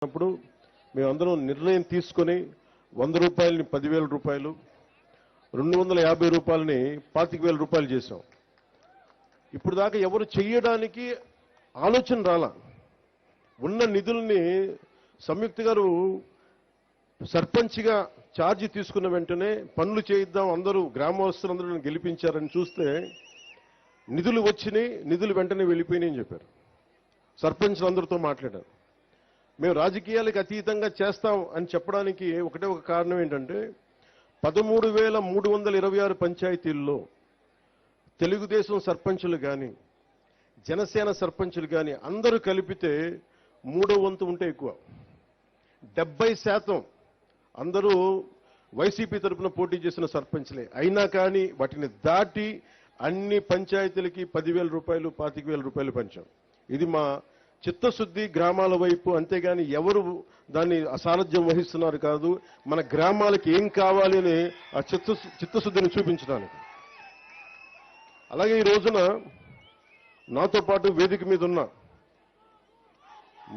అప్పుడు మేమందరం నిర్ణయం తీసుకొని 100 రూపాయలని 10,000 రూపాయలు, 250 రూపాయలని 25,000 రూపాయలు చేశాం. ఇప్పుడు దాకా ఎవరు చేయడానికి ఆలోచన రాలా. ఉన్న నిధుల్ని సంయుక్త గారు సర్పంచ్గా ఛార్జీ తీసుకున్న వెంటనే పనులు చేయిద్దాం, అందరూ గ్రామస్తులందరూ గెలిపించారని చూస్తే నిధులు వచ్చినాయి, నిధులు వెంటనే వెళ్ళిపోయినాయని చెప్పారు. సర్పంచ్లందరితో మాట్లాడారు. మేము రాజకీయాలకు అతీతంగా చేస్తాం అని చెప్పడానికి ఒకటే ఒక కారణం ఏంటంటే 13,326 పంచాయతీల్లో తెలుగుదేశం సర్పంచులు కానీ జనసేన సర్పంచులు కానీ అందరూ కలిపితే 3వ వంతు ఉంటే ఎక్కువ. 70% అందరూ వైసీపీ తరఫున పోటీ చేసిన సర్పంచ్లే. అయినా కానీ వాటిని దాటి అన్ని పంచాయతీలకి 10,000 రూపాయలు 25,000 రూపాయలు పంచాం. ఇది మా చిత్తశుద్ధి గ్రామాల వైపు, అంతేగాని ఎవరు దాన్ని అసారథ్యం వహిస్తున్నారు కాదు. మన గ్రామాలకి ఏం కావాలి అని ఆ చిత్తశుద్ధిని చూపించడానికి. అలాగే ఈ రోజున నాతో పాటు వేదిక మీద ఉన్న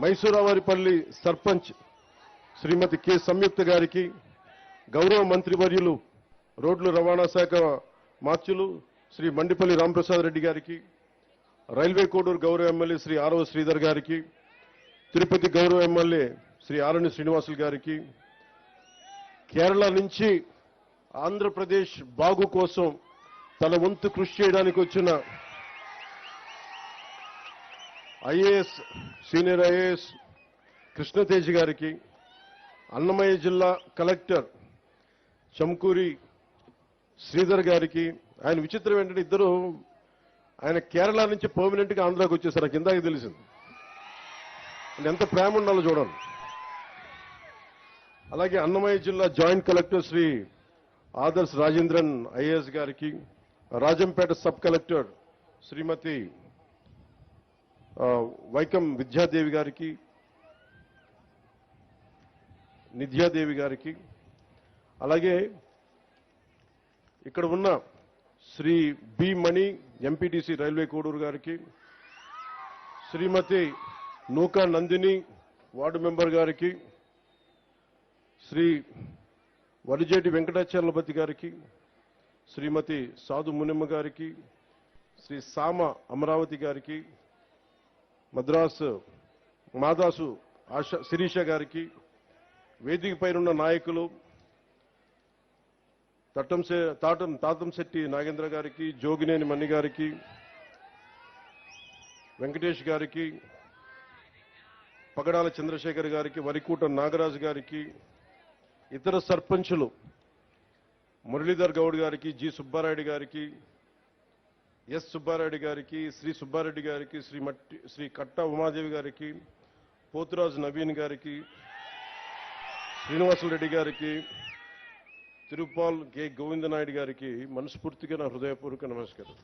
మైసూరావారిపల్లి సర్పంచ్ శ్రీమతి కె సంయుక్త గారికి, గౌరవ మంత్రివర్యులు రోడ్లు రవాణా శాఖ మార్చులు శ్రీ మండిపల్లి రాంప్రసాద్ రెడ్డి గారికి, రైల్వే కోడూరు గౌరవ ఎమ్మెల్యే శ్రీ ఆరవ శ్రీధర్ గారికి, తిరుపతి గౌరవ ఎమ్మెల్యే శ్రీ ఆరణి శ్రీనివాసులు గారికి, కేరళ నుంచి ఆంధ్రప్రదేశ్ బాగు కోసం తన వంతు కృషి చేయడానికి వచ్చిన ఐఏఎస్ సీనియర్ ఐఏఎస్ కృష్ణతేజ్ గారికి, అన్నమయ్య జిల్లా కలెక్టర్ చంకూరి శ్రీధర్ గారికి. ఆయన విచిత్రం ఏంటంటే ఇద్దరు ఆయన కేరళ నుంచి పర్మనెంట్గా ఆంధ్రాకి వచ్చేసారు. నాకు ఇందాక తెలిసింది. ఎంత ప్రేమ ఉండాలో చూడాలి. అలాగే అన్నమయ్య జిల్లా joint collector Shri Adarsh Rajendran IAS గారికి, రాజంపేట సబ్ కలెక్టర్ శ్రీమతి వైకం విద్యాదేవి గారికి, నిధ్యాదేవి గారికి, అలాగే ఇక్కడ ఉన్న Shri B Mani MPTC railway Koduru గారికి, శ్రీమతి నూకా నందిని వార్డు మెంబర్ గారికి, శ్రీ వరిజేటి వెంకటాచలపతి గారికి, శ్రీమతి సాధు మునిమ్మ గారికి, శ్రీ సామ అమరావతి గారికి, మద్రాసు మాదాసు శిరీష గారికి, వేదిక పైనున్న నాయకులు తాతంశెట్టి నాగేంద్ర గారికి, జోగినేని మణి గారికి, వెంకటేష్ గారికి, పగడాల చంద్రశేఖర్ గారికి, వరికూట నాగరాజు గారికి, ఇతర సర్పంచులు మురళీధర్ గౌడ్ గారికి, జి సుబ్బారెడ్డి గారికి, ఎస్ సుబ్బారెడ్డి గారికి, శ్రీ సుబ్బారెడ్డి గారికి, శ్రీ కట్ట ఉమాదేవి గారికి, పోతురాజు నవీన్ గారికి, శ్రీనివాసులరెడ్డి గారికి, తిరుపాల్ కె గోవిందనాయుడు గారికి మనస్ఫూర్తిగా నా హృదయపూర్వక నమస్కారం.